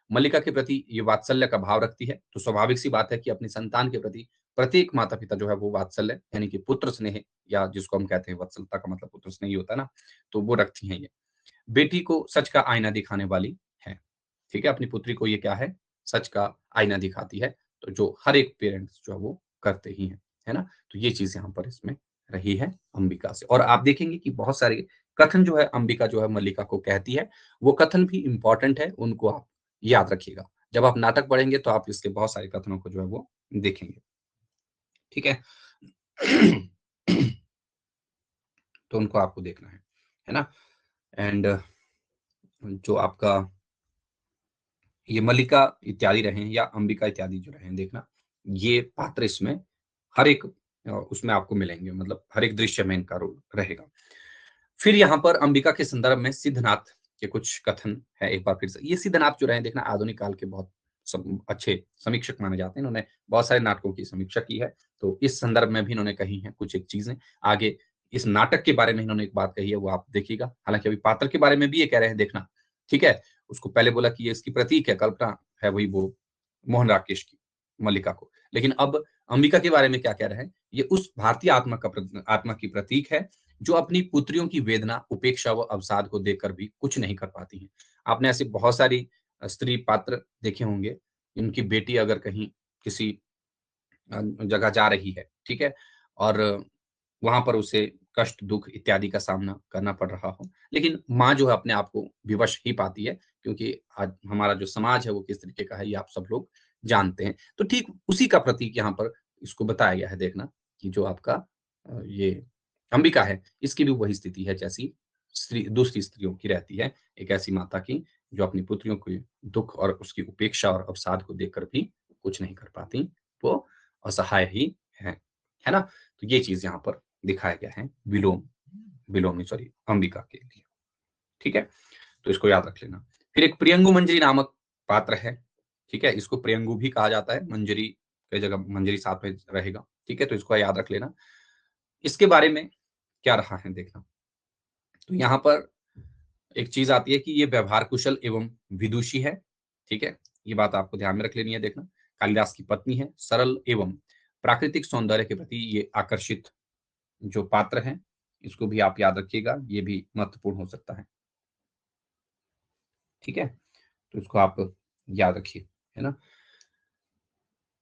मल्लिका के प्रति ये वात्सल्य का भाव रखती है, तो स्वाभाविक सी बात है कि अपनी संतान के प्रति प्रत्येक माता पिता जो है वो वात्सल्य, यानी कि पुत्र स्नेह, या जिसको हम कहते हैं वत्सलता का मतलब पुत्र स्नेह ही होता है ना, तो वो रखती हैं ये। बेटी को सच का आईना दिखाने वाली है। ठीक है, अपनी पुत्री को ये क्या है? सच का आईना दिखाती है, तो जो हर एक पेरेंट्स जो है वो करते ही हैं, है ना। तो ये चीज यहाँ पर इसमें रही है अंबिका से। और आप देखेंगे कि बहुत सारे कथन जो है अंबिका जो है मल्लिका को कहती है, वो कथन भी इंपॉर्टेंट है, उनको आप याद रखिएगा। जब आप नाटक पढ़ेंगे तो आप इसके बहुत सारे कथनों को जो है वो देखेंगे। ठीक है। तो उनको आपको देखना है ना। एंड जो आपका ये मल्लिका इत्यादि रहे हैं या अंबिका इत्यादि जो रहे हैं, देखना, ये पात्र इसमें हर एक उसमें आपको मिलेंगे, मतलब हर एक दृश्य में इनका रोल रहेगा। फिर यहाँ पर अंबिका के संदर्भ में सिद्धनाथ के कुछ कथन है। एक बार फिर से, ये सिद्धनाथ जो रहे, देखना, आधुनिक काल के बहुत अच्छे समीक्षक माने जाते हैं। इन्होंने बहुत सारे नाटकों की समीक्षा की है, तो इस संदर्भ में भी इन्होंने कही है कुछ एक चीजें। आगे इस नाटक के बारे में इन्होंने एक बात कही है, वो आप देखिएगा। हालांकि अभी पात्र के बारे में भी ये कह रहे हैं, देखना, ठीक है। उसको पहले बोला कि ये इसकी प्रतीक है, कल्पना है वही वो मोहन राकेश की, मल्लिका को। लेकिन अब अंबिका के बारे में क्या कह रहे हैं? ये उस भारतीय आत्मा की प्रतीक है जो अपनी पुत्रियों की वेदना, उपेक्षा व अवसाद को देखकर भी कुछ नहीं कर पाती हैं। आपने ऐसी बहुत सारी स्त्री पात्र देखे होंगे, इनकी बेटी अगर कहीं किसी जगह जा रही है, ठीक है, और वहां पर उसे कष्ट, दुख इत्यादि का सामना करना पड़ रहा हो, लेकिन माँ जो है अपने आप को विवश ही पाती है, क्योंकि आज हमारा जो समाज है वो किस तरीके का है ये आप सब लोग जानते हैं। तो ठीक उसी का प्रतीक यहाँ पर इसको बताया गया है। देखना कि जो आपका ये अंबिका है, इसकी भी वही स्थिति है जैसी दूसरी स्त्रियों की रहती है, एक ऐसी माता की जो अपनी पुत्रियों के दुख और उसकी उपेक्षा और अवसाद को देखकर भी कुछ नहीं कर पाती, वो असहाय ही है ना। तो ये चीज यहाँ पर दिखाया गया है विलोम नहीं, सॉरी, अंबिका के लिए। ठीक है, तो इसको याद रख लेना। फिर एक प्रियंगु मंजरी नामक पात्र है। ठीक है, इसको प्रियंगु भी कहा जाता है, मंजरी की जगह मंजरी साथ में रहेगा। ठीक है, तो इसको याद रख लेना। इसके बारे में क्या रहा है देखना, तो यहाँ पर एक चीज आती है कि ये व्यवहार कुशल एवं विदुषी है। ठीक है, ये बात आपको ध्यान में रख लेनी है। देखना, कालिदास की पत्नी है, सरल एवं प्राकृतिक सौंदर्य के प्रति ये आकर्षित जो पात्र है, इसको भी आप याद रखिएगा, ये भी महत्वपूर्ण हो सकता है। ठीक है, तो इसको आप याद रखिए, है ना।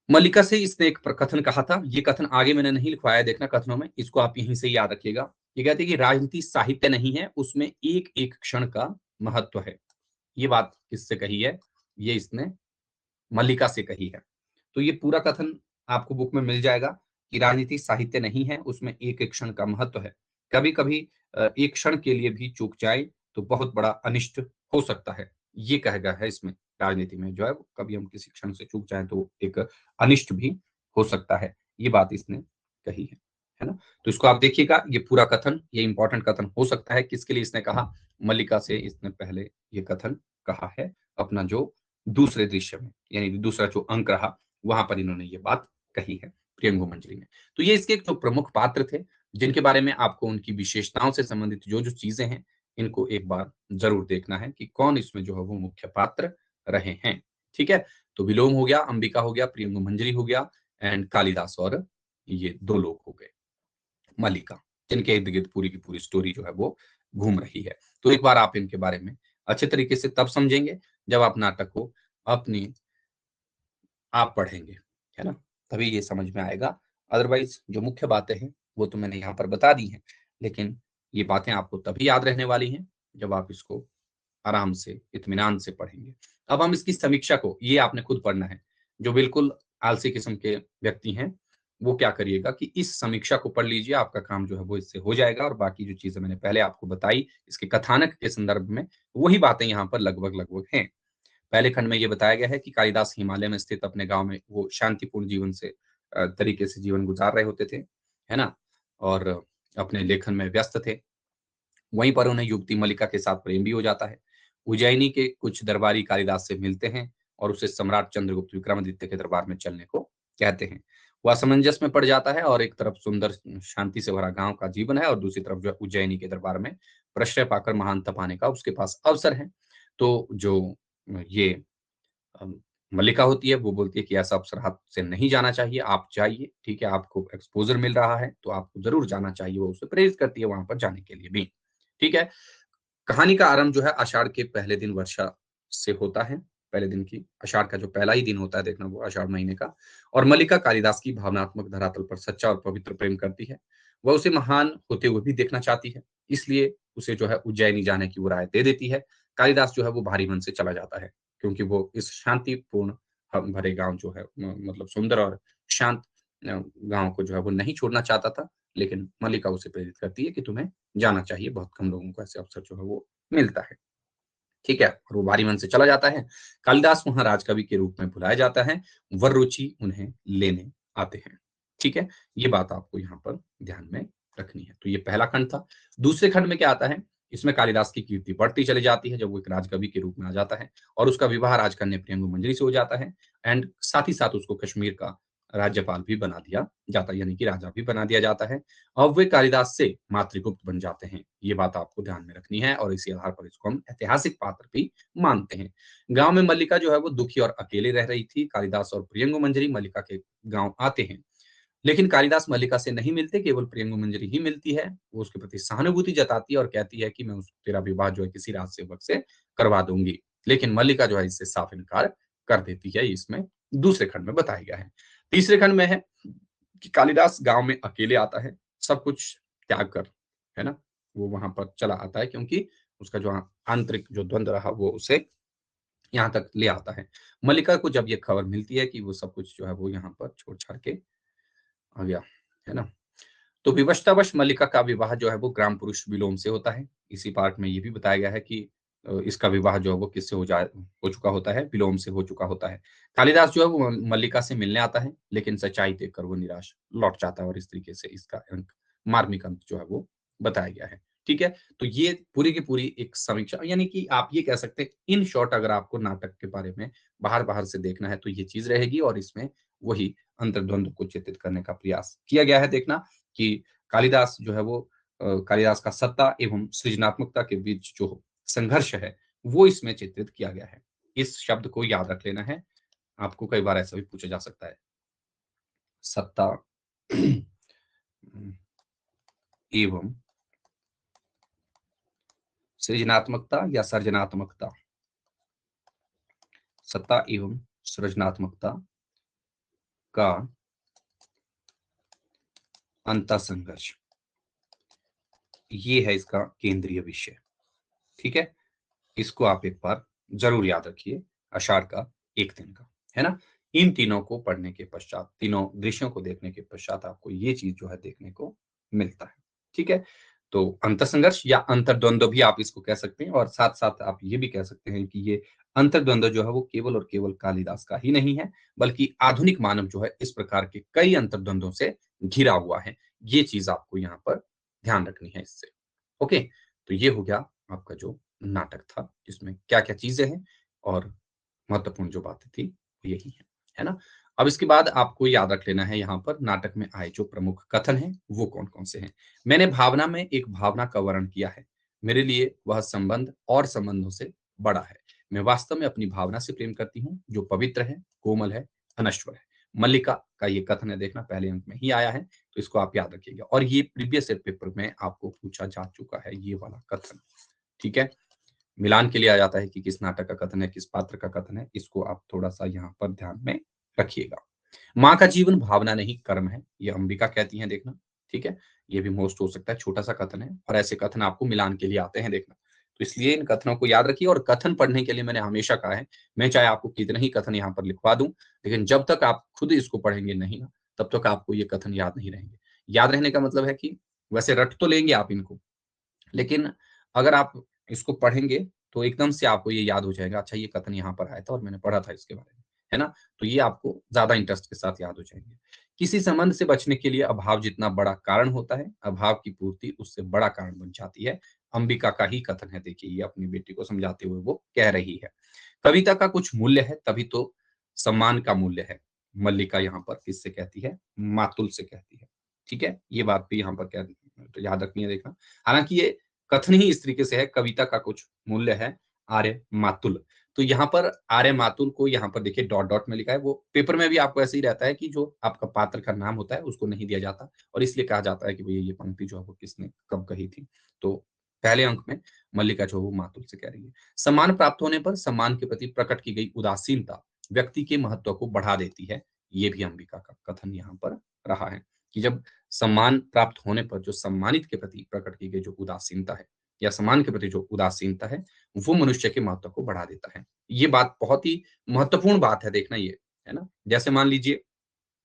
मल्लिका से इसने एक कथन कहा था, ये कथन आगे मैंने नहीं लिखवाया, देखना कथनों में, इसको आप यहीं से याद रखिएगा। ये कहते हैं कि राजनीति साहित्य नहीं है, उसमें एक एक क्षण का महत्व है। ये बात किससे कही है? ये इसने मल्लिका से कही है। तो ये पूरा कथन आपको बुक में मिल जाएगा कि राजनीति साहित्य नहीं है, उसमें एक एक क्षण का महत्व है। कभी कभी एक क्षण के लिए भी चूक जाए तो बहुत बड़ा अनिष्ट हो सकता है। ये कहा गया है इसमें, राजनीति में जो है वो कभी हम किसी क्षण से चूक जाए तो एक अनिष्ट भी हो सकता है। ये बात इसने कही है ना। तो इसको आप देखिएगा, ये पूरा कथन, ये इंपॉर्टेंट कथन हो सकता है। किसके लिए इसने कहा? मल्लिका से इसने पहले ये कथन कहा है, अपना जो दूसरे दृश्य में, यानी दूसरा जो अंक रहा, वहां पर इन्होंने ये बात कही है प्रियंगु मंजरी में। तो ये इसके जो प्रमुख पात्र थे, जिनके बारे में आपको उनकी विशेषताओं से संबंधित जो जो चीजें हैं, इनको एक बार जरूर देखना है कि कौन इसमें जो है वो मुख्य पात्र रहे हैं। ठीक है, तो विलोम हो गया, अंबिका हो गया, प्रियंगु मंजरी हो गया, एंड कालिदास, और ये दो लोग हो गए मल्लिका, जिनके इर्द गिर्द पूरी की पूरी स्टोरी जो है वो घूम रही है। तो एक बार आप इनके बारे में अच्छे तरीके से तब समझेंगे जब आप नाटक को अपनी आप पढ़ेंगे, है ना? तभी ये समझ में आएगा। अदरवाइज़ जो मुख्य बातें हैं, वो तो मैंने यहाँ पर बता दी हैं, लेकिन ये बातें आपको तभी याद रहने वाली हैं, जब आप इसको आराम से, इत्मीनान से पढ़ेंगे। अब हम इसकी समीक्षा को, ये आपने खुद पढ़ना है। जो बिल्कुल आलसी किस्म के व्यक्ति हैं, वो क्या करिएगा कि इस समीक्षा को पढ़ लीजिए, आपका काम जो है वो इससे हो जाएगा, और बाकी जो चीज़ें मैंने पहले आपको बताई, इसके कथानक के संदर्भ में, वही बातें यहाँ पर लगभग-लगभग हैं। पहले खंड में ये बताया गया है कि कालिदास हिमालय में स्थित अपने गाँव में वो शांतिपूर्ण जीवन से तरीके से जीवन गुज़ार रहे होते थे, है ना? और अपने लेखन में व्यस्त थे। वहीं पर उन्हें युवती मल्लिका के साथ प्रेम भी हो जाता है। उज्जैनी के कुछ दरबारी कालिदास से मिलते हैं और उसे सम्राट चंद्रगुप्त विक्रमादित्य के दरबार में चलने को कहते हैं। वह असमंजस में पड़ जाता है, और एक तरफ सुंदर शांति से भरा गाँव का जीवन है, और दूसरी तरफ जो है उज्जैनी के दरबार में प्रश्रय पाकर महानता पाने का उसके पास अवसर है। तो जो ये अम, मल्लिका होती है, वो बोलती है कि ऐसा अवसर हाथ से नहीं जाना चाहिए, आप जाइए, ठीक है? आपको एक्सपोज़र मिल रहा है, तो आपको ज़रूर जाना चाहिए। वो उसे प्रेरित करती है वहाँ पर जाने के लिए भी, ठीक है? कहानी का आरंभ जो है आषाढ़ के पहले दिन वर्षा से होता है। पहले दिन की, आषाढ़ का जो पहला ही दिन होता है, देखना वो आषाढ़ महीने का, और मल्लिका कालिदास की भावनात्मक धरातल पर सच्चा और पवित्र प्रेम करती है। वह उसे महान होते हुए भी देखना चाहती है, इसलिए उसे जो है उज्जैनी जाने की वो राय दे देती है। कालिदास जो है वो भारी मन से चला जाता है, क्योंकि वो इस शांतिपूर्ण भरे गाँव जो है, मतलब सुंदर और शांत गाँव को जो है वो नहीं छोड़ना चाहता था। लेकिन मल्लिका उसे प्रेरित करती है कि तुम्हें जाना चाहिए, बहुत कम लोगों को ऐसे अवसर जो है वो मिलता है। ठीक है? और वो भारी मन से चला जाता है। कालिदास वहाँ राजकवि के रूप में बुलाया जाता है, वररुचि उन्हें लेने आते हैं। ठीक है? ये बात आपको यहाँ पर ध्यान में रखनी है। तो ये पहला खंड था। दूसरे खंड में क्या आता है, इसमें कालिदास की कीर्ति बढ़ती चली जाती है जब वो एक राजकवि के रूप में आ जाता है, और उसका विवाह राजकन्या प्रियंगु मंजरी से हो जाता है, एंड साथ ही साथ उसको कश्मीर का राज्यपाल भी बना दिया जाता है, यानी कि राजा भी बना दिया जाता है। अब वे कालिदास से मातृगुप्त बन जाते हैं। ये बात आपको ध्यान में रखनी है, और इसी आधार पर इसको हम ऐतिहासिक पात्र भी मानते हैं। गाँव में मल्लिका जो है वो दुखी और अकेले रह रही थी। कालिदास और प्रियंगु मंजरी मल्लिका के गाँव आते हैं। लेकिन कालिदास मल्लिका से नहीं मिलते, केवल प्रियंगु मंजरी ही मिलती है। वो उसके प्रति सहानुभूति जताती है और कहती है कि मैं उस तेरा विवाह जो है किसी राजसेवक से करवा दूँगी। लेकिन मल्लिका जो है इससे साफ इनकार कर देती है। इसमें दूसरे खंड में बताया गया है। तीसरे खंड में है कि कालिदास गाँव में अकेले आता है, सब कुछ त्याग कर, है ना? वो वहाँ पर चला आता है, क्योंकि उसका जो आंतरिक जो द्वंद रहा वो उसे यहाँ तक ले आता है। मल्लिका को जब ये खबर मिलती है कि वो सब कुछ जो है वो यहाँ पर छोड़-छाड़ के आ गया, है ना? तो विवशतावश मल्लिका का विवाह जो है वो ग्राम पुरुष विलोम से होता है। इसी पार्ट में ये भी बताया गया है कि इसका विवाह जो है वो किससे हो चुका होता है, विलोम से हो चुका होता है। कालिदास जो है वो मल्लिका से मिलने आता है, लेकिन सच्चाई देखकर वो निराश लौट जाता है, और इस तरीके से इसका अंक, मार्मिक अंक जो है वो बताया गया है। ठीक है? तो ये पूरी की पूरी एक समीक्षा, यानी कि आप ये कह सकते हैं, इन शॉर्ट अगर आपको नाटक के बारे में बाहर-बाहर से देखना है तो ये चीज़ रहेगी, और इसमें वही अंतर्द्वंद को चित्रित करने का प्रयास किया गया है। देखना कि कालिदास जो है वो कालिदास का सत्ता एवं सृजनात्मकता के बीच जो संघर्ष है वो इसमें चित्रित किया गया है। इस शब्द को याद रख लेना है। आपको कई बार ऐसा भी पूछा जा सकता है। सत्ता एवं सृजनात्मकता या सर्जनात्मकता, सत्ता एवं सृजनात्मकता का अंतःसंघर्ष, ये है इसका केंद्रीय विषय। ठीक है, इसको आप एक बार जरूर याद रखिए, आषाढ़ का एक दिन का, है ना। इन तीनों को पढ़ने के पश्चात, तीनों दृश्यों को देखने के पश्चात आपको ये चीज जो है देखने को मिलता है। ठीक है, तो अंतर्संघर्ष या अंतर्द्वंद भी आप इसको कह सकते हैं, और साथ साथ आप ये भी कह सकते हैं कि ये अंतर्द्वंद जो है वो केवल और केवल कालिदास का ही नहीं है, बल्कि आधुनिक मानव जो है इस प्रकार के कई अंतर्द्वंदों से घिरा हुआ है। ये चीज आपको यहाँ पर ध्यान रखनी है इससे। ओके, तो ये हो गया आपका जो नाटक था, जिसमें क्या-क्या चीज़ें हैं और महत्वपूर्ण जो बातें थी, वो यही है ना? अब इसके बाद आपको याद रख लेना है यहाँ पर नाटक में आए जो प्रमुख कथन हैं, वो कौन-कौन से हैं। मैंने भावना में एक भावना का वर्णन किया है। मेरे लिए वह संबंध और संबंधों से बड़ा है। मैं वास्तव में अपनी भावना से प्रेम करती हूँ, जो पवित्र है, कोमल है, अनश्वर है। मल्लिका का ये कथन है, देखना पहले अंक में ही आया है, तो इसको आप याद रखिएगा, और ये प्रीवियस ईयर पेपर में आपको पूछा जा चुका है ये वाला कथन। ठीक है? मिलान के लिए आ जाता है कि किस नाटक का कथन है, किस पात्र का कथन है, इसको आप थोड़ा-सा यहाँ पर ध्यान में रखिएगा। माँ का जीवन भावना नहीं कर्म है, ये अंबिका कहती हैं, देखना, ठीक है? ये भी मोस्ट हो सकता है, छोटा-सा कथन है, और ऐसे कथन आपको मिलान के लिए आते हैं, देखना। तो इसलिए इन कथनों को याद रखिए, और कथन पढ़ने के लिए मैंने हमेशा कहा है, मैं चाहे आपको कितने ही कथन यहाँ पर लिखवा दूँ, लेकिन जब तक आप खुद इसको पढ़ेंगे नहीं ना, तब तक आपको ये कथन याद नहीं रहेंगे। याद रहने का मतलब है कि वैसे रट तो लेंगे आप इनको, लेकिन अगर आप इसको पढ़ेंगे तो एकदम से आपको ये याद हो जाएगा, अच्छा ये कथन यहाँ पर आया था और मैंने पढ़ा था इसके बारे में, है ना? तो ये आपको ज़्यादा इंटरेस्ट के साथ याद हो जाएँगे। किसी संबंध से बचने के लिए अभाव जितना बड़ा कारण होता है, अभाव की पूर्ति उससे बड़ा कारण बन जाती है। अंबिका का ही कथन है, देखिए ये अपनी बेटी को समझाते हुए वो कह रही है। कविता का कुछ मूल्य है, तभी तो सम्मान का मूल्य है। मल्लिका यहाँ पर किससे कहती है? मातुल से कहती है। ठीक है? ये बात भी यहाँ पर कह तो याद रखनी है, देखना। हालाँकि ये कथन ही इस तरीके से है, कविता का कुछ मूल्य है, आर्य मातुल। तो यहाँ पर आर्य मातुल को यहाँ पर देखिए डॉट-डॉट में लिखा है, वो पेपर में भी आपको ऐसे ही रहता है कि जो आपका पात्र का नाम होता है, उसको नहीं दिया जाता, और इसलिए कहा जाता है कि भैया ये पंक्ति जो है वो किसने कब कही थी। तो पहले अंक में मल्लिका जो है वो मातुल से कह रही है। सम्मान प्राप्त होने पर सम्मान के प्रति प्रकट की गई उदासीनता व्यक्ति के महत्व को बढ़ा देती है। ये भी अंबिका का कथन यहाँ पर रहा है कि जब सम्मान प्राप्त होने पर जो सम्मानित के प्रति प्रकट की गई जो उदासीनता है, या सम्मान के प्रति जो उदासीनता है, वो मनुष्य के महत्व को बढ़ा देता है। ये बात बहुत ही महत्वपूर्ण बात है, देखना ये, है ना? जैसे मान लीजिए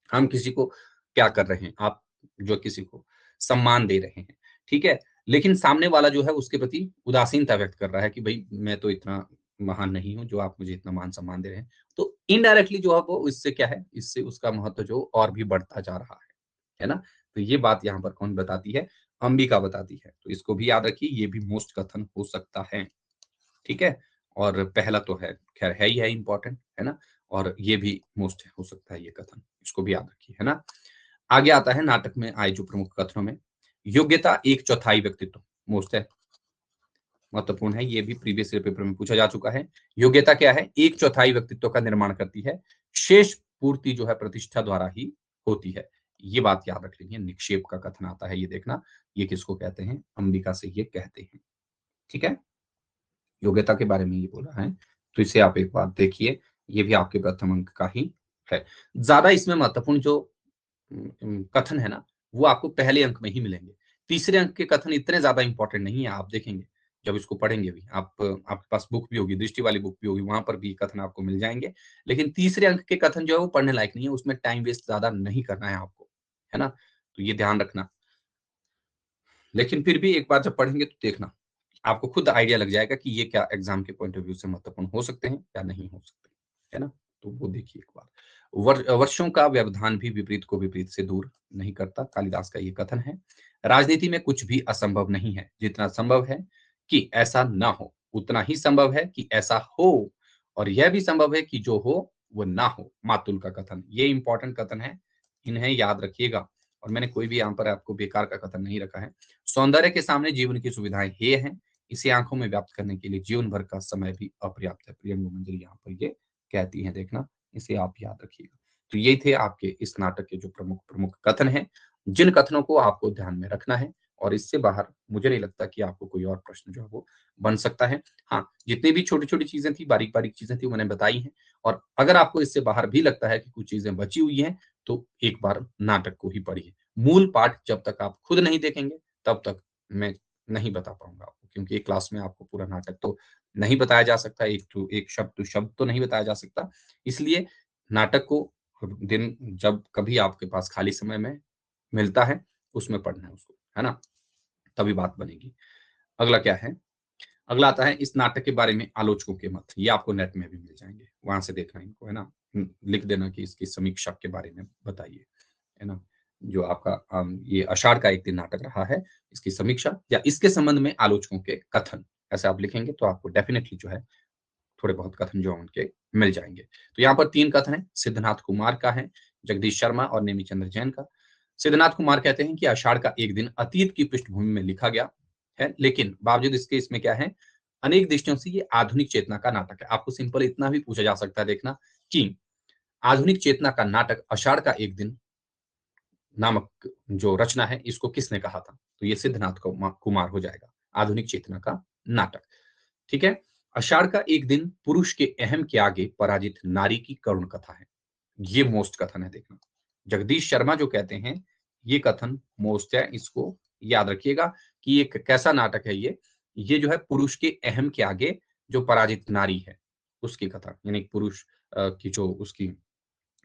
हम किसी को क्या कर रहे हैं, आप जो किसी को सम्मान दे रहे हैं, ठीक है? लेकिन सामने वाला जो है उसके प्रति उदासीनता व्यक्त कर रहा है कि भई मैं तो इतना महान नहीं हूँ जो आप मुझे इतना मान-सम्मान दे रहे हैं। तो इनडायरेक्टली जो है वो इससे क्या है, इससे उसका महत्व जो और भी बढ़ता जा रहा है ना? तो ये बात यहाँ पर कौन बताती है? अंबिका बताती है। तो इसको भी याद रखिए, ये भी मोस्ट कथन हो सकता है, ठीक है? और पहला तो है, खैर है ही है इम्पोर्टेंट, है ना? और ये भी मोस्ट हो सकता है ये कथन, इसको भी याद रखिए, है ना? आगे आता है नाटक में आए जो प्रमुख कथनों में, योग्यता 1/4 व्यक्तित्व, मोस्ट है, महत्वपूर्ण है, ये भी प्रीवियस ईयर पेपर में पूछा जा चुका है। योग्यता क्या है? 1/4 व्यक्तित्व का निर्माण करती है, शेष पूर्ति जो है प्रतिष्ठा द्वारा ही होती है। ये बात याद रख लीजिए, निक्षेप का कथन आता है, ये देखना, ये किसको कहते हैं? अंबिका से ये कहते हैं, ठीक है? योग्यता के बारे में ये बोला है, तो इसे आप एक बार देखिए, ये भी आपके प्रथम अंक का ही है। ज़्यादा इसमें महत्वपूर्ण जो कथन है ना, वो आपको पहले अंक में ही मिलेंगे। तीसरे अंक के कथन इतने ज़्यादा इम्पोर्टेंट नहीं है, आप देखेंगे, जब इसको पढ़ेंगे भी। आपके पास बुक भी होगी, दृष्टि वाली बुक भी होगी, वहाँ पर भी कथन आपको मिल जाएँगे। लेकिन तीसरे अंक के कथन जो है वो पढ़ने लायक नहीं है, उसमें टाइम वेस्ट ज़्यादा नहीं करना है आपको, है ना? तो ये ध्यान रखना। लेकिन फिर भी एक बार जब पढ़ेंगे तो देखना, आपको खुद आइडिया लग जाएगा कि ये क्या एग्ज़ाम के पॉइंट ऑफ व्यू से महत्वपूर्ण हो सकते हैं या नहीं हो सकते, है ना? तो वो देखिए एक बार। वर्षों का व्यवधान भी विपरीत को विपरीत से दूर नहीं करता, कालिदास का ये कथन है। राजनीति में कुछ भी असंभव नहीं है, जितना संभव है कि ऐसा ना हो, उतना ही संभव है कि ऐसा हो, और यह भी संभव है कि जो हो, वो ना हो। मातुल का कथन, ये इम्पोर्टेंट कथन है, इन्हें याद रखिएगा, और मैंने कोई भी यहाँ पर आपको बेकार का कथन नहीं रखा है। सौंदर्य के सामने जीवन की सुविधाएँ हे हैं, इसे आंखों में व्याप्त करने के लिए जीवन भर का समय भी अपर्याप्त है। प्रियंगु मंजरी यहाँ पर ये कहती हैं, देखना, इसे आप याद रखिएगा। तो ये थे आपके इस नाटक के जो प्रमुख प्रमुख कथन हैं, जिन कथनों को आपको ध्यान में रखना है, और इससे बाहर मुझे नहीं लगता कि आपको कोई और प्रश्न जो है वो बन सकता है। हाँ, जितनी भी छोटी-छोटी चीज़ें थी, बारीक-बारीक चीज़ें थी, वो मैंने बताई हैं, और अगर आपको इससे बाहर भी लगता है कि कुछ चीज़ें बची हुई हैं, तो एक बार नाटक को ही पढ़िए। मूल पाठ जब तक आप खुद नहीं देखेंगे, तब तक मैं नहीं बता पाऊँगा आपको, क्योंकि एक क्लास में आपको पूरा नाटक तो नहीं बताया जा सकता, एक शब्द टू शब्द तो नहीं बताया जा सकता। इसलिए नाटक को दिन जब कभी आपके पास खाली समय में मिलता है, उसमें पढ़ना है उसको, है ना? तभी बात बनेगी। अगला क्या है? अगला आता है इस नाटक के बारे में आलोचकों के मत। ये आपको नेट में भी मिल जाएँगे, वहाँ से देखना इनको, है ना? लिख देना कि इसकी समीक्षा के बारे में बताइए, है ना? जो आपका ये आषाढ़ का एक दिन नाटक रहा है, इसकी समीक्षा या इसके संबंध में आलोचकों के कथन, ऐसे आप लिखेंगे तो आपको डेफ़िनिटली जो है थोड़े बहुत कथन जो हैं उनके मिल जाएँगे। तो यहाँ पर 3 कथन हैं, सिद्धनाथ कुमार का है, जगदीश शर्मा और नेमिचंद्र जैन का। सिद्धनाथ कुमार कहते हैं कि आषाढ़ का एक दिन अतीत की पृष्ठभूमि में लिखा गया है, लेकिन बावजूद इसके इसमें क्या है, अनेक दृष्टियों से ये आधुनिक चेतना का नाटक है। आपको सिंपल इतना भी पूछा जा सकता है, देखना, कि आधुनिक चेतना का नाटक आषाढ़ का एक दिन नामक जो रचना है, इसको किसने कहा था? तो ये सिद्धनाथ कुमार हो जाएगा, आधुनिक चेतना का नाटक। ठीक है? आषाढ़ का एक दिन पुरुष के अहम के आगे पराजित नारी की करुण कथा है। ये मोस्ट कथन है, देखना। जगदीश शर्मा जो कहते हैं, ये कथन मोस्ट है, इसको याद रखिएगा कि ये कैसा नाटक है ये। ये जो है पुरुष के अहम के आगे जो पराजित नारी है, उसकी कथा, यानी पुरुष की जो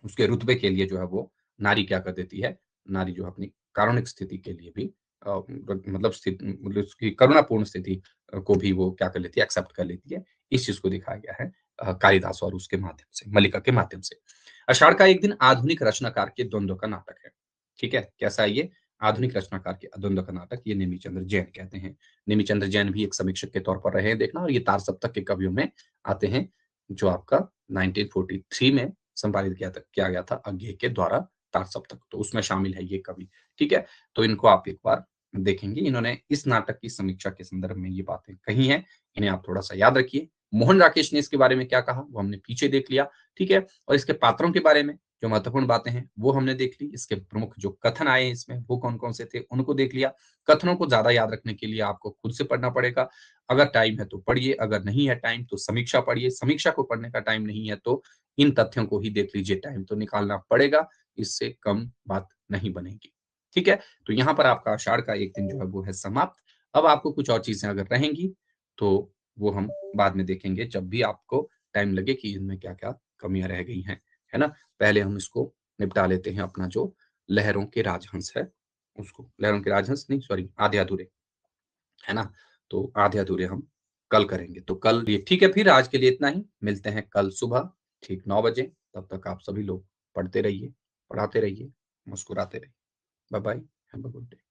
उसके रुतबे के लिए जो है वो नारी क्या कर देती है, नारी जो अपनी कारुणिक स्थिति के लिए भी मतलब मतलब उसकी करुणापूर्ण स्थिति को भी वो क्या कर लेती है, एक्सेप्ट कर लेती है। इस चीज़ को दिखाया गया है कालिदास और उसके माध्यम से, मल्लिका के माध्यम से। आषाढ़ का एक दिन आधुनिक रचनाकार के द्वंद्व का नाटक है। ठीक है? कैसा है ये? आधुनिक रचनाकार के द्वंद्व का नाटक, ये नेमिचंद्र जैन कहते हैं। नेमिचंद्र जैन भी एक समीक्षक के तौर पर रहे हैं, देखना, और ये तार सप्तक के कवियों में आते हैं, जो आपका 1943 में संपादित किया गया था अज्ञे के द्वारा, तार सप्तक, तो उसमें शामिल है ये कवि। ठीक है? तो इनको आप एक बार देखेंगे, इन्होंने इस नाटक की समीक्षा के संदर्भ में ये बातें कही हैं, इन्हें आप थोड़ा-सा याद रखिए। मोहन राकेश ने इसके बारे में क्या कहा, वो हमने पीछे देख लिया, ठीक है? और इसके पात्रों के बारे में जो महत्वपूर्ण बातें हैं, वो हमने देख ली। इसके प्रमुख जो कथन आए हैं इसमें, वो कौन-कौन से थे, उनको देख लिया। कथनों को ज़्यादा याद रखने के लिए आपको खुद से पढ़ना पड़ेगा। अगर टाइम है तो पढ़िए, अगर नहीं है टाइम तो समीक्षा पढ़िए। समीक्षा को पढ़ने का टाइम नहीं है तो इन तथ्यों को ही देख लीजिए, टाइम तो निकालना पड़ेगा, इससे कम बात नहीं बनेगी। ठीक है? तो यहाँ पर आपका आषाढ़ का एक दिन जो है वो है समाप्त। अब आपको कुछ और चीज़ें अगर रहेंगी, तो वो हम बाद में देखेंगे जब भी आपको टाइम लगे कि इनमें क्या-क्या कमियाँ रह गई हैं, है ना? पहले हम इसको निपटा लेते हैं, अपना जो लहरों के राजहंस है, उसको। लहरों के राजहंस नहीं, सॉरी, आधे-अधूरे, है ना? तो आधे-अधूरे हम कल करेंगे। तो कल ये ठीक है, फिर आज के लिए इतना ही। मिलते हैं कल सुबह ठीक 9 बजे। तब तक आप सभी लोग पढ़ते रहिए, पढ़ाते रहिए, मुस्कुराते रहिए। Bye bye, have a good day.